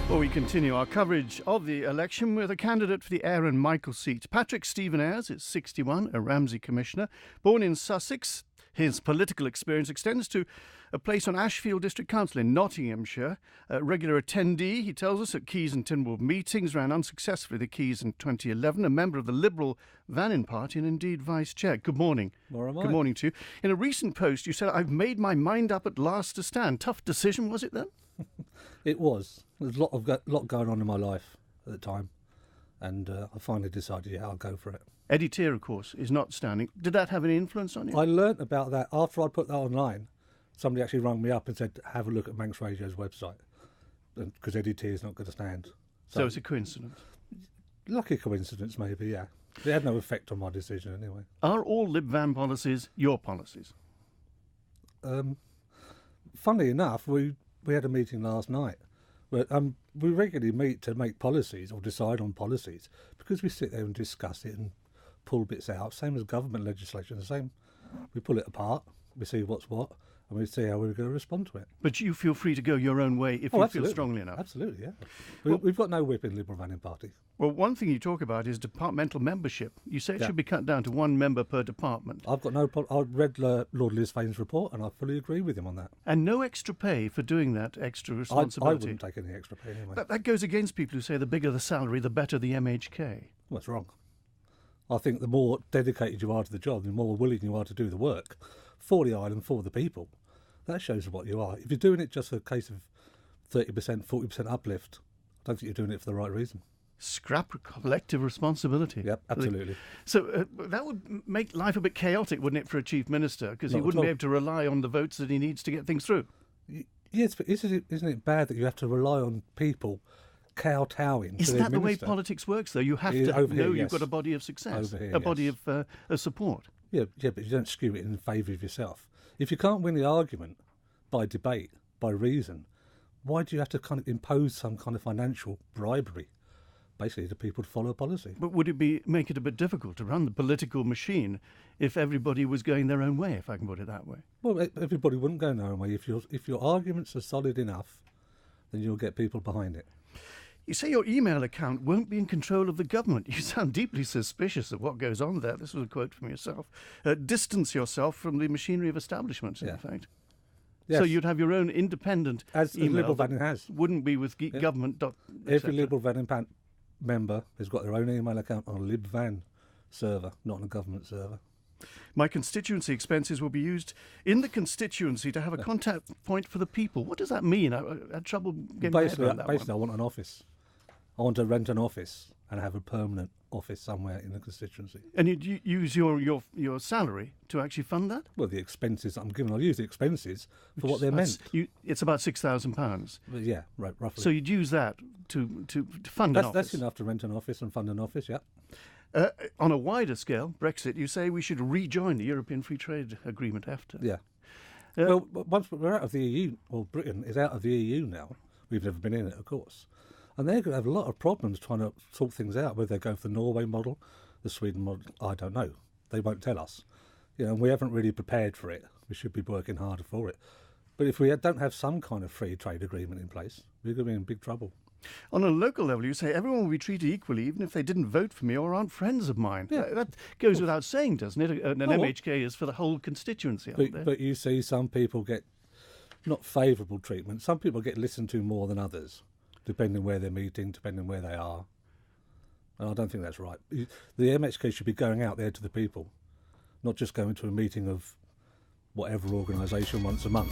Well, we continue our coverage of the election with a candidate for the Ayre and Michael seat. Patrick Stephen Ayres is 61, a Ramsey commissioner. Born in Sussex, his political experience extends to a place on Ashfield District Council in Nottinghamshire. A regular attendee, he tells us, at Keys and Tynwald meetings, ran unsuccessfully the Keys in 2011, a member of the LibVan party and indeed vice chair. Good morning. Good morning to you. In a recent post, you said, "I've made my mind up at last to stand." Tough decision, was it then? It was. There's a lot going on in my life at the time, and I finally decided, I'll go for it. Eddie Tier, of course, is not standing. Did that have any influence on you? I learnt about that after I put that online. Somebody actually rang me up and said, have a look at Manx Radio's website, because Eddie Tier is not going to stand. So it's a coincidence? Lucky coincidence, maybe, yeah. It had no effect on my decision anyway. Are all LibVan policies your policies? Funnily enough, we had a meeting last night. But, we regularly meet to make policies or decide on policies because we sit there and discuss it and pull bits out. Same as government legislation, the same. We pull it apart, we see what's what, and we see how we're going to respond to it. But you feel free to go your own way if you feel strongly enough? Absolutely, yeah. We've got no whip in Liberal Vanning Party. Well, one thing you talk about is departmental membership. You say it should be cut down to one member per department. I've got no problem. I read Lord LibVan's report and I fully agree with him on that. And no extra pay for doing that extra responsibility. I wouldn't take any extra pay anyway. That goes against people who say the bigger the salary, the better the MHK. Well, that's wrong. I think the more dedicated you are to the job, the more willing you are to do the work for the island, for the people. That shows what you are. If you're doing it just for a case of 30%, 40% uplift, I don't think you're doing it for the right reason. Scrap collective responsibility. Yep, absolutely. So that would make life a bit chaotic, wouldn't it, for a chief minister? Because he wouldn't be able to rely on the votes that he needs to get things through. Yes, but isn't it bad that you have to rely on people kowtowing to Isn't their that the way minister? politics works, though? You have to know you've got a body of success, body of support. Yeah, but you don't skew it in favour of yourself. If you can't win the argument by debate, by reason, why do you have to kind of impose some kind of financial bribery, basically, to people to follow a policy? But would it make it a bit difficult to run the political machine if everybody was going their own way, if I can put it that way? Well, everybody wouldn't go their own way. If your arguments are solid enough, then you'll get people behind it. You say your email account won't be in control of the government. You sound deeply suspicious of what goes on there. This was a quote from yourself. Distance yourself from the machinery of establishments, in fact. Yes. So you'd have your own independent as email. Liberal Vanning has. Wouldn't be with government. Every Liberal Vanning member has got their own email account on a LibVan server, not on a government server. My constituency expenses will be used in the constituency to have a contact point for the people. What does that mean? I had trouble getting my head around that. Basically, I want an office. I want to rent an office and have a permanent office somewhere in the constituency. And you use your salary to actually fund that? Well, the expenses I'm given, I'll use the expenses for what they're meant. It's about £6,000. Yeah, right, roughly. So you'd use that to fund an office? That's enough to rent an office and fund an office, yeah. On a wider scale, Brexit, you say we should rejoin the European Free Trade Agreement after. Yeah. Well, once we're out of the EU, well, Britain is out of the EU now. We've never been in it, of course. And they're going to have a lot of problems trying to sort things out, whether they go for the Norway model, the Sweden model, I don't know. They won't tell us. And we haven't really prepared for it. We should be working harder for it. But if we don't have some kind of free trade agreement in place, we're going to be in big trouble. On a local level, you say everyone will be treated equally, even if they didn't vote for me or aren't friends of mine. Yeah. That goes without saying, doesn't it? An MHK is for the whole constituency out there. But you see some people get not favourable treatment. Some people get listened to more than others, depending where they're meeting, depending where they are. And I don't think that's right. The MHK should be going out there to the people, not just going to a meeting of whatever organisation once a month.